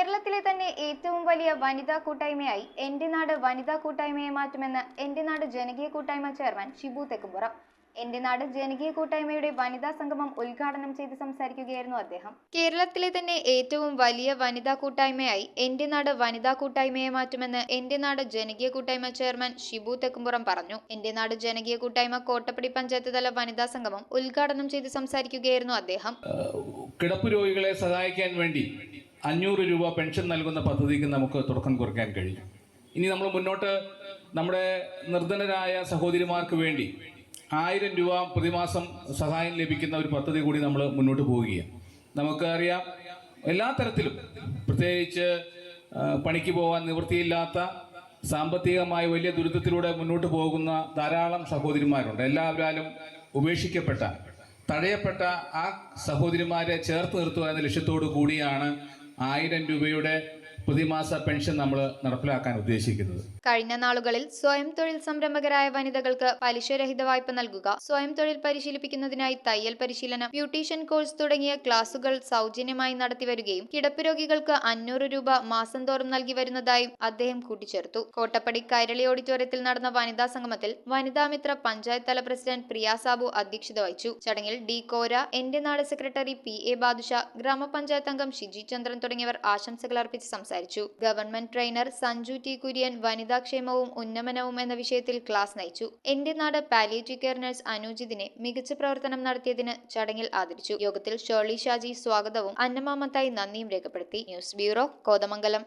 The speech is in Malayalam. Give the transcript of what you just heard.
കേരളത്തിലെ തന്നെ ഏറ്റവും വലിയ വനിതാ കൂട്ടായ്മയായി എന്റെ നാട് വനിതാ കൂട്ടായ്മയെ മാറ്റുമെന്ന് എന്റെ നാട് ജനകീയ കൂട്ടായ്മ ചെയർമാൻ ഷിബു തെക്കുംപുറം. എന്റെ നാട് ജനകീയ കൂട്ടായ്മയുടെ വനിതാ സംഗമം ഉദ്ഘാടനം ചെയ്ത് സംസാരിക്കുകയായിരുന്നു അദ്ദേഹം. കേരളത്തിലെ തന്നെ ഏറ്റവും വലിയ വനിതാ കൂട്ടായ്മയായി എന്റെ നാട് വനിതാ കൂട്ടായ്മയെ മാറ്റുമെന്ന് എന്റെ നാട് ജനകീയ കൂട്ടായ്മ ചെയർമാൻ ഷിബു തെക്കുംപുറം പറഞ്ഞു. എന്റെ നാട് ജനകീയ കൂട്ടായ്മ കോട്ടപ്പടി പഞ്ചായത്ത് തല വനിതാ സംഗമം ഉദ്ഘാടനം ചെയ്ത് സംസാരിക്കുകയായിരുന്നു അദ്ദേഹം. കിടപ്പ് രോഗികളെ സഹായിക്കാൻ വേണ്ടി 500 രൂപ പെൻഷൻ നൽകുന്ന പദ്ധതിക്ക് നമുക്ക് തുടക്കം കുറിക്കാൻ കഴിയും. ഇനി നമ്മൾ മുന്നോട്ട് നമ്മുടെ നിർധനരായ സഹോദരിമാർക്ക് വേണ്ടി 1000 രൂപ പ്രതിമാസം സഹായം ലഭിക്കുന്ന ഒരു പദ്ധതി കൂടി നമ്മൾ മുന്നോട്ട് പോവുകയാണ്. നമുക്കറിയാം, എല്ലാ തരത്തിലും പ്രത്യേകിച്ച് പണിക്ക് പോകാൻ നിവൃത്തിയില്ലാത്ത, സാമ്പത്തികമായി വലിയ ദുരിതത്തിലൂടെ മുന്നോട്ട് പോകുന്ന ധാരാളം സഹോദരിമാരുണ്ട്. എല്ലാവരും ഉപേക്ഷിക്കപ്പെട്ട, തടയപ്പെട്ട ആ സഹോദരിമാരെ ചേർത്ത് നിർത്തുക എന്ന ലക്ഷ്യത്തോടു കൂടിയാണ് 1000 രൂപയുടെ പ്രതിമാസ പെൻഷൻ നമ്മൾ നടപ്പിലാക്കാൻ ഉദ്ദേശിക്കുന്നത്. കഴിഞ്ഞ നാളുകളിൽ സ്വയം തൊഴിൽ സംരംഭകരായ വനിതകൾക്ക് പലിശരഹിത വായ്പ നൽകുക, സ്വയം തൊഴിൽ പരിശീലിപ്പിക്കുന്നതിനായി തയ്യൽ പരിശീലനം, ബ്യൂട്ടീഷ്യൻ കോഴ്സ് തുടങ്ങിയ ക്ലാസുകൾ സൗജന്യമായി നടത്തിവരികയും കിടപ്പ് രോഗികൾക്ക് 500 രൂപ മാസം തോറും നൽകി വരുന്നതായും അദ്ദേഹം കൂട്ടിച്ചേർത്തു. കോട്ടപ്പടി കൈരളി ഓഡിറ്റോറിയത്തിൽ നടന്ന വനിതാ സംഗമത്തിൽ വനിതാമിത്ര പഞ്ചായത്ത് തല പ്രസിഡന്റ് പ്രിയ സാബു അധ്യക്ഷത വഹിച്ചു. ചടങ്ങിൽ ഡി കോര, എന്റെ നാട് സെക്രട്ടറി PA ബാദുഷ, ഗ്രാമപഞ്ചായത്ത് അംഗം ഷിജി ചന്ദ്രൻ തുടങ്ങിയവർ ആശംസകൾ അർപ്പിച്ച് സംസാരിച്ചു. Government trainer Sanju T Kurian വനിതാക്ഷേമവും ഉന്നമനവും എന്ന വിഷയത്തിൽ ക്ലാസ് നയിച്ചു. എന്റെ നാട് പാലിയേറ്റീവ് കെയർ നഴ്സ് അനുജിതിനെ മികച്ച പ്രവർത്തനം നടത്തിയതിന് ചടങ്ങിൽ ആദരിച്ചു. യോഗത്തിൽ ഷേർലി ഷാജി സ്വാഗതവും അന്നമ്മ മത്തായി നന്ദിയും രേഖപ്പെടുത്തി. News bureau, Kothamangalam.